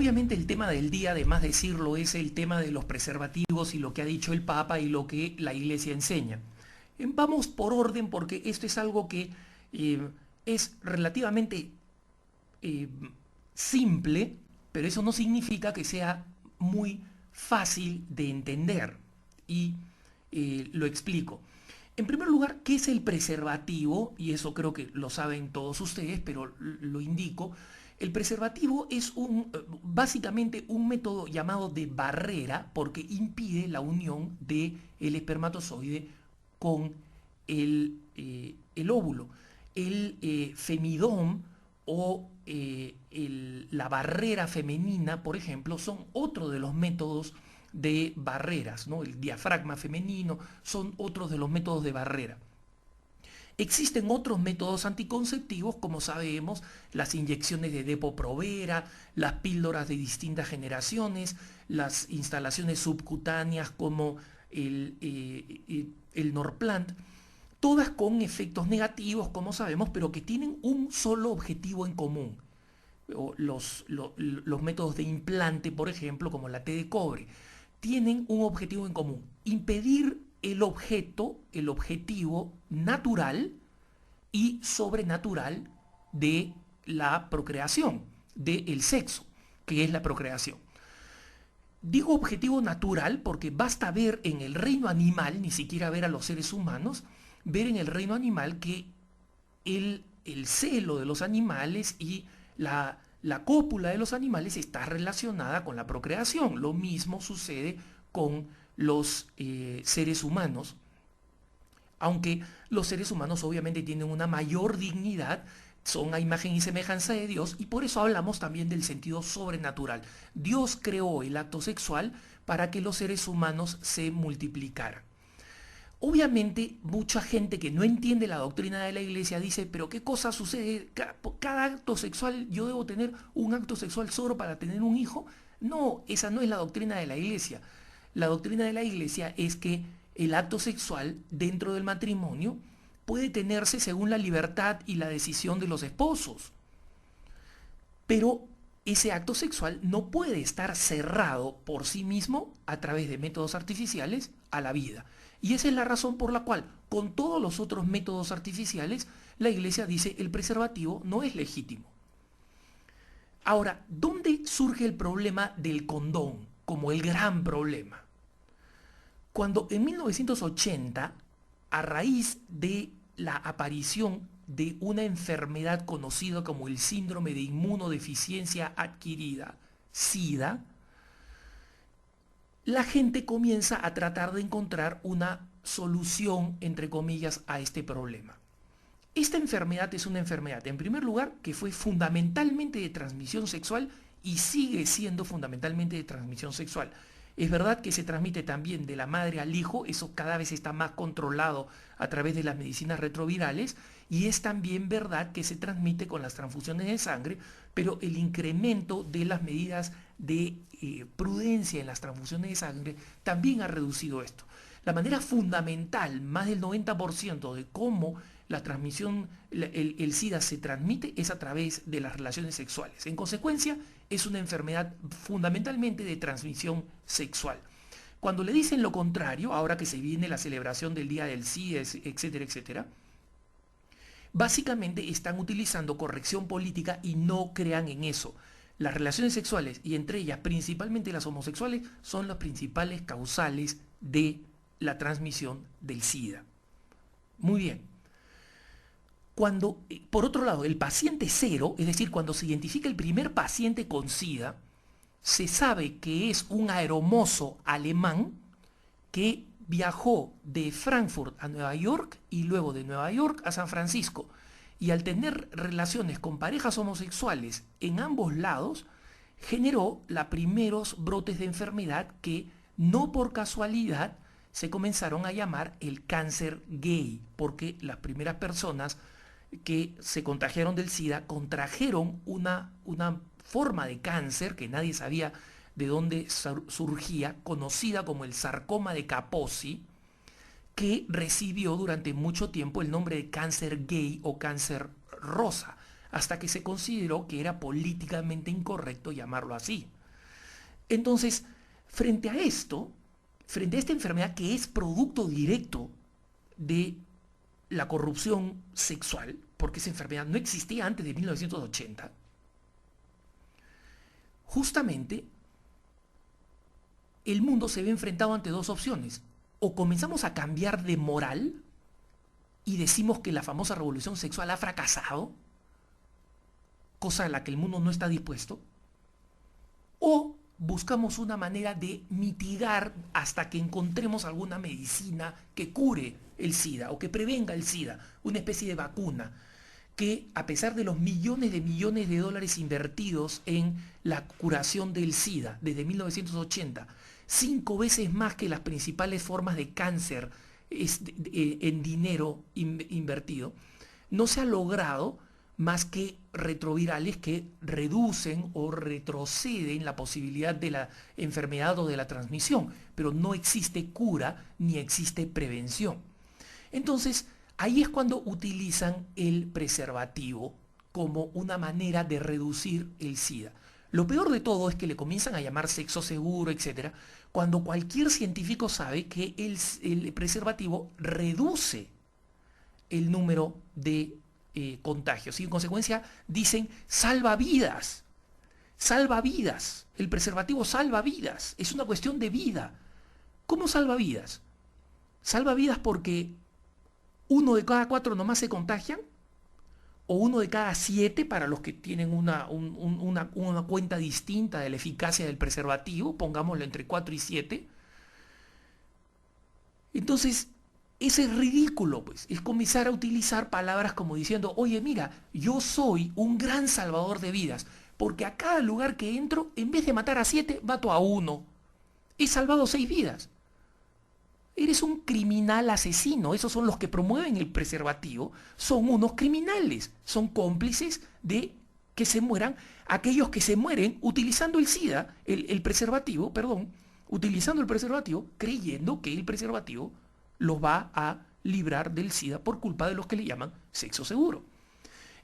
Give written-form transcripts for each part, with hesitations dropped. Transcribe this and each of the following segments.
obviamente el tema del día, además de decirlo, es el tema de los preservativos y lo que ha dicho el Papa y lo que la Iglesia enseña. Vamos por orden porque esto es algo que es relativamente eh, simple, pero eso no significa que sea muy fácil de entender. Y lo explico. En primer lugar, ¿qué es el preservativo? Y eso creo que lo saben todos ustedes, pero lo indico. El preservativo es básicamente un método llamado de barrera porque impide la unión del espermatozoide con el óvulo. El femidón o la barrera femenina, por ejemplo, son otro de los métodos de barreras, ¿no? El diafragma femenino son otros de los métodos de barrera. Existen otros métodos anticonceptivos, como sabemos, las inyecciones de Depo-Provera, las píldoras de distintas generaciones, las instalaciones subcutáneas como el Norplant, todas con efectos negativos, como sabemos, pero que tienen un solo objetivo en común. Los métodos de implante, por ejemplo, como la T de cobre, tienen un objetivo en común: impedir el objetivo natural y sobrenatural de la procreación, del sexo, que es la procreación. Digo objetivo natural porque basta ver en el reino animal, ni siquiera ver a los seres humanos, ver en el reino animal que el celo de los animales y la cópula de los animales está relacionada con la procreación. Lo mismo sucede con los seres humanos, aunque los seres humanos obviamente tienen una mayor dignidad, son a imagen y semejanza de Dios, y por eso hablamos también del sentido sobrenatural. Dios creó el acto sexual para que los seres humanos se multiplicaran. Obviamente, mucha gente que no entiende la doctrina de la iglesia dice, pero ¿qué cosa sucede? ¿Cada acto sexual, yo debo tener un acto sexual solo para tener un hijo? No, esa no es la doctrina de la iglesia. La doctrina de la iglesia es que el acto sexual dentro del matrimonio puede tenerse según la libertad y la decisión de los esposos. Pero ese acto sexual no puede estar cerrado por sí mismo a través de métodos artificiales a la vida. Y esa es la razón por la cual, con todos los otros métodos artificiales, la iglesia dice el preservativo no es legítimo. Ahora, ¿dónde surge el problema del condón como el gran problema? Cuando en 1980, a raíz de la aparición de una enfermedad conocida como el síndrome de inmunodeficiencia adquirida, SIDA, la gente comienza a tratar de encontrar una solución, entre comillas, a este problema. Esta enfermedad es una enfermedad, en primer lugar, que fue fundamentalmente de transmisión sexual y sigue siendo fundamentalmente de transmisión sexual. Es verdad que se transmite también de la madre al hijo, eso cada vez está más controlado a través de las medicinas retrovirales, y es también verdad que se transmite con las transfusiones de sangre, pero el incremento de las medidas de prudencia en las transfusiones de sangre también ha reducido esto. La manera fundamental, más del 90% de cómo la transmisión, el SIDA se transmite es a través de las relaciones sexuales. En consecuencia, es una enfermedad fundamentalmente de transmisión sexual. Cuando le dicen lo contrario, ahora que se viene la celebración del Día del SIDA, etcétera, etcétera, básicamente están utilizando corrección política y no crean en eso. Las relaciones sexuales, y entre ellas principalmente las homosexuales, son las principales causales de la transmisión del SIDA. Muy bien. Cuando, por otro lado, el paciente cero, es decir, cuando se identifica el primer paciente con SIDA, se sabe que es un aeromozo alemán que viajó de Frankfurt a Nueva York y luego de Nueva York a San Francisco. Y al tener relaciones con parejas homosexuales en ambos lados, generó los primeros brotes de enfermedad que no por casualidad se comenzaron a llamar el cáncer gay, porque las primeras personas que se contagiaron del SIDA contrajeron una forma de cáncer que nadie sabía de dónde surgía, conocida como el sarcoma de Kaposi, que recibió durante mucho tiempo el nombre de cáncer gay o cáncer rosa. hasta que se consideró que era políticamente incorrecto llamarlo así. Entonces, frente a esto, frente a esta enfermedad que es producto directo de la corrupción sexual, porque esa enfermedad no existía antes de 1980, justamente el mundo se ve enfrentado ante dos opciones. O comenzamos a cambiar de moral y decimos que la famosa revolución sexual ha fracasado, cosa a la que el mundo no está dispuesto, o buscamos una manera de mitigar hasta que encontremos alguna medicina que cure el SIDA o que prevenga el SIDA, una especie de vacuna que, a pesar de los millones de dólares invertidos en la curación del SIDA desde 1980, 5 veces más que las principales formas de cáncer en dinero invertido, no se ha logrado más que retrovirales que reducen o retroceden la posibilidad de la enfermedad o de la transmisión, pero no existe cura ni existe prevención. Entonces, ahí es cuando utilizan el preservativo como una manera de reducir el SIDA. Lo peor de todo es que le comienzan a llamar sexo seguro, etc., cuando cualquier científico sabe que el preservativo reduce el número de contagios. Y en consecuencia dicen salva vidas, salva vidas. El preservativo salva vidas. Es una cuestión de vida. ¿Cómo salva vidas? Salva vidas porque 1 de cada 4 nomás se contagian, o 1 de cada 7 para los que tienen una cuenta distinta de la eficacia del preservativo, pongámoslo entre 4 y 7. Entonces, ese es ridículo, pues. Es comenzar a utilizar palabras como diciendo, oye, mira, yo soy un gran salvador de vidas, porque a cada lugar que entro, en vez de matar a 7, mato a 1. He salvado 6 vidas. Eres un criminal asesino. Esos son los que promueven el preservativo. Son unos criminales. Son cómplices de que se mueran aquellos que se mueren utilizando el SIDA, el preservativo, perdón, utilizando el preservativo, creyendo que el preservativo los va a librar del SIDA por culpa de los que le llaman sexo seguro.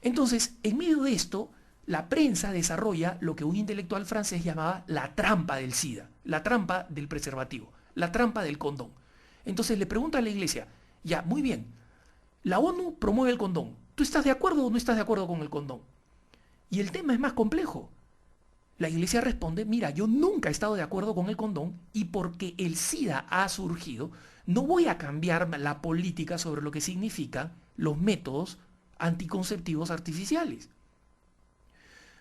Entonces, en medio de esto, la prensa desarrolla lo que un intelectual francés llamaba la trampa del SIDA, la trampa del preservativo, la trampa del condón. Entonces le pregunta a la iglesia, ya, muy bien, la ONU promueve el condón, ¿tú estás de acuerdo o no estás de acuerdo con el condón? Y el tema es más complejo. La iglesia responde, mira, yo nunca he estado de acuerdo con el condón y porque el SIDA ha surgido, no voy a cambiar la política sobre lo que significan los métodos anticonceptivos artificiales.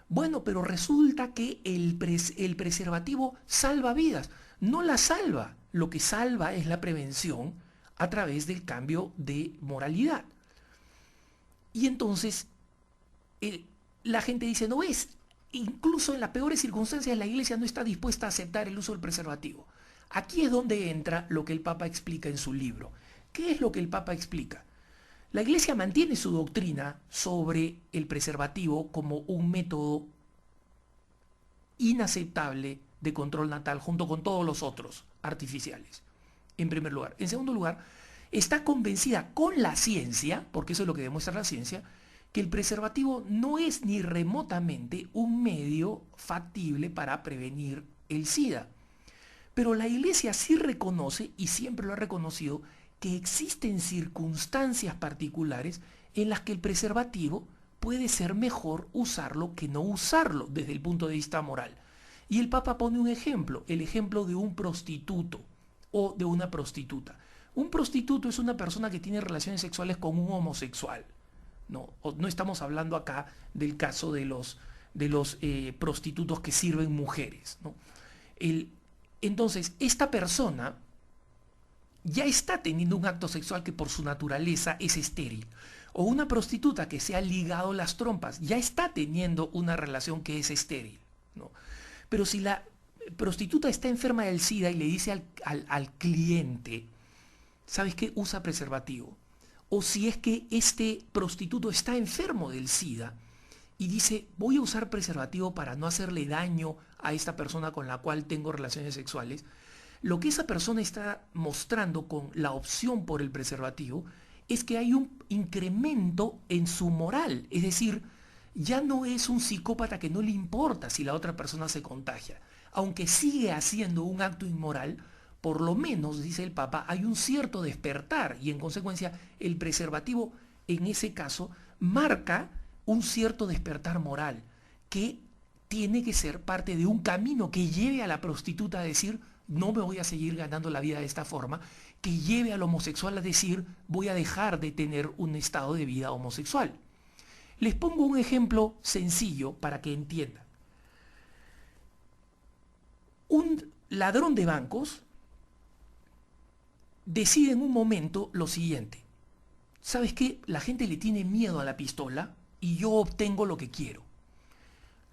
Bueno, pero resulta que el preservativo salva vidas. No la salva. Lo que salva es la prevención a través del cambio de moralidad. Y entonces la gente dice, no es, incluso en las peores circunstancias la iglesia no está dispuesta a aceptar el uso del preservativo. Aquí es donde entra lo que el Papa explica en su libro. ¿Qué es lo que el Papa explica? La iglesia mantiene su doctrina sobre el preservativo como un método inaceptable de control natal junto con todos los otros artificiales, en primer lugar. En segundo lugar, está convencida con la ciencia, porque eso es lo que demuestra la ciencia, que el preservativo no es ni remotamente un medio factible para prevenir el SIDA. Pero la iglesia sí reconoce, y siempre lo ha reconocido, que existen circunstancias particulares en las que el preservativo puede ser mejor usarlo que no usarlo desde el punto de vista moral. Y el Papa pone un ejemplo, el ejemplo de un prostituto o de una prostituta. Un prostituto es una persona que tiene relaciones sexuales con un homosexual. No estamos hablando acá del caso de los prostitutos que sirven mujeres, ¿no? Entonces, esta persona ya está teniendo un acto sexual que por su naturaleza es estéril. O una prostituta que se ha ligado las trompas ya está teniendo una relación que es estéril, ¿no? Pero si la prostituta está enferma del SIDA y le dice al cliente, ¿sabes qué? Usa preservativo. O si es que este prostituto está enfermo del SIDA y dice, voy a usar preservativo para no hacerle daño a esta persona con la cual tengo relaciones sexuales, lo que esa persona está mostrando con la opción por el preservativo es que hay un incremento en su moral. Es decir, ya no es un psicópata que no le importa si la otra persona se contagia. Aunque sigue haciendo un acto inmoral, por lo menos, dice el Papa, hay un cierto despertar y en consecuencia el preservativo en ese caso marca un cierto despertar moral que tiene que ser parte de un camino que lleve a la prostituta a decir no me voy a seguir ganando la vida de esta forma, que lleve al homosexual a decir voy a dejar de tener un estado de vida homosexual. Les pongo un ejemplo sencillo para que entiendan. Un ladrón de bancos decide en un momento lo siguiente. ¿Sabes qué? La gente le tiene miedo a la pistola y yo obtengo lo que quiero.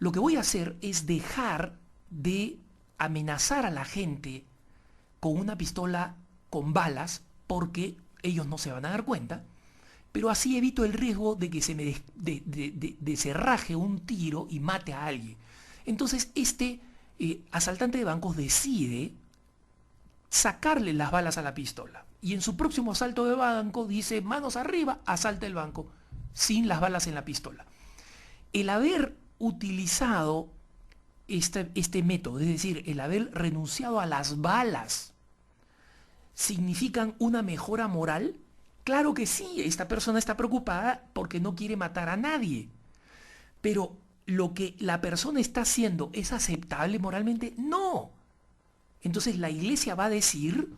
Lo que voy a hacer es dejar de amenazar a la gente con una pistola con balas porque ellos no se van a dar cuenta, pero así evito el riesgo de que se me cerraje un tiro y mate a alguien. Entonces este asaltante de bancos decide sacarle las balas a la pistola y en su próximo asalto de banco dice manos arriba, asalta el banco sin las balas en la pistola. El haber utilizado este método, es decir, el haber renunciado a las balas, ¿significan una mejora moral? Claro que sí, esta persona está preocupada porque no quiere matar a nadie. Pero lo que la persona está haciendo es aceptable moralmente, no. Entonces la iglesia va a decir,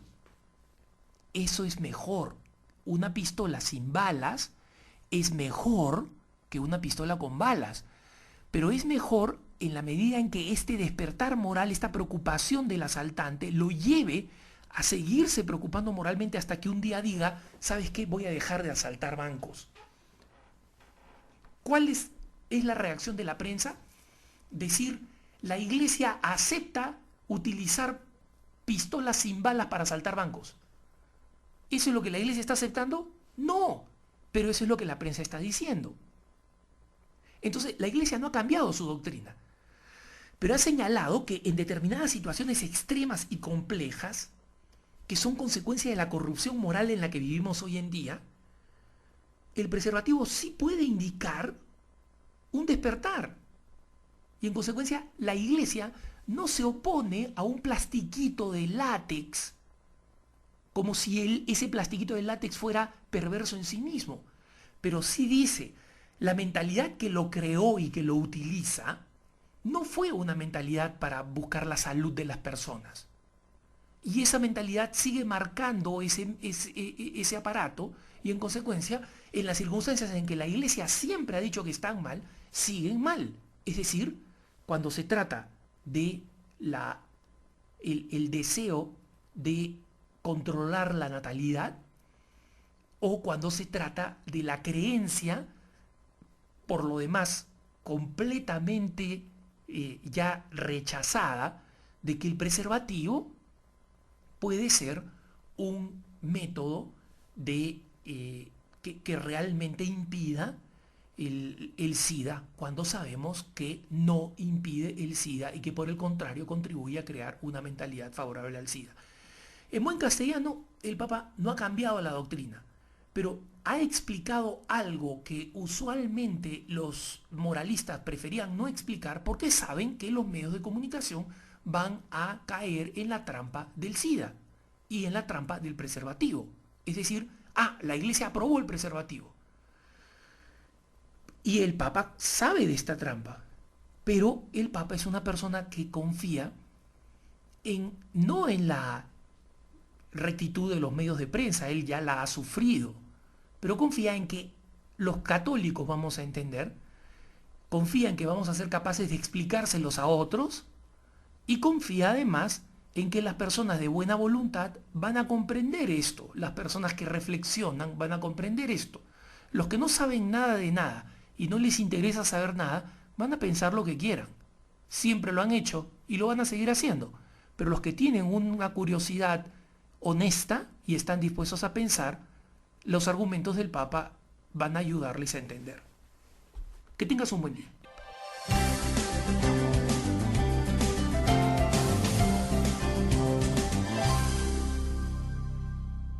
eso es mejor. Una pistola sin balas es mejor que una pistola con balas. Pero es mejor en la medida en que este despertar moral, esta preocupación del asaltante, lo lleve a seguirse preocupando moralmente hasta que un día diga, ¿sabes qué? Voy a dejar de asaltar bancos. ¿Cuál es la reacción de la prensa? Decir, la iglesia acepta utilizar pistolas sin balas para asaltar bancos. ¿Eso es lo que la iglesia está aceptando? No, pero eso es lo que la prensa está diciendo. Entonces, la iglesia no ha cambiado su doctrina, pero ha señalado que en determinadas situaciones extremas y complejas, que son consecuencia de la corrupción moral en la que vivimos hoy en día, el preservativo sí puede indicar un despertar. Y en consecuencia, la iglesia no se opone a un plastiquito de látex, como si ese plastiquito de látex fuera perverso en sí mismo. Pero sí dice, la mentalidad que lo creó y que lo utiliza, no fue una mentalidad para buscar la salud de las personas. Y esa mentalidad sigue marcando ese aparato y en consecuencia, en las circunstancias en que la iglesia siempre ha dicho que están mal, siguen mal. Es decir, cuando se trata de el deseo de controlar la natalidad o cuando se trata de la creencia, por lo demás, completamente ya rechazada, de que el preservativo puede ser un método que realmente impida el SIDA, cuando sabemos que no impide el SIDA y que por el contrario contribuye a crear una mentalidad favorable al SIDA. En buen castellano, el Papa no ha cambiado la doctrina, pero ha explicado algo que usualmente los moralistas preferían no explicar porque saben que los medios de comunicación van a caer en la trampa del SIDA y en la trampa del preservativo. Es decir, la iglesia aprobó el preservativo. Y el Papa sabe de esta trampa, pero el Papa es una persona que confía no en la rectitud de los medios de prensa, él ya la ha sufrido, pero confía en que los católicos vamos a entender, confía en que vamos a ser capaces de explicárselos a otros y confía además en que las personas de buena voluntad van a comprender esto, las personas que reflexionan van a comprender esto. Los que no saben nada de nada y no les interesa saber nada, van a pensar lo que quieran. Siempre lo han hecho y lo van a seguir haciendo. Pero los que tienen una curiosidad honesta y están dispuestos a pensar, los argumentos del Papa van a ayudarles a entender. Que tengas un buen día.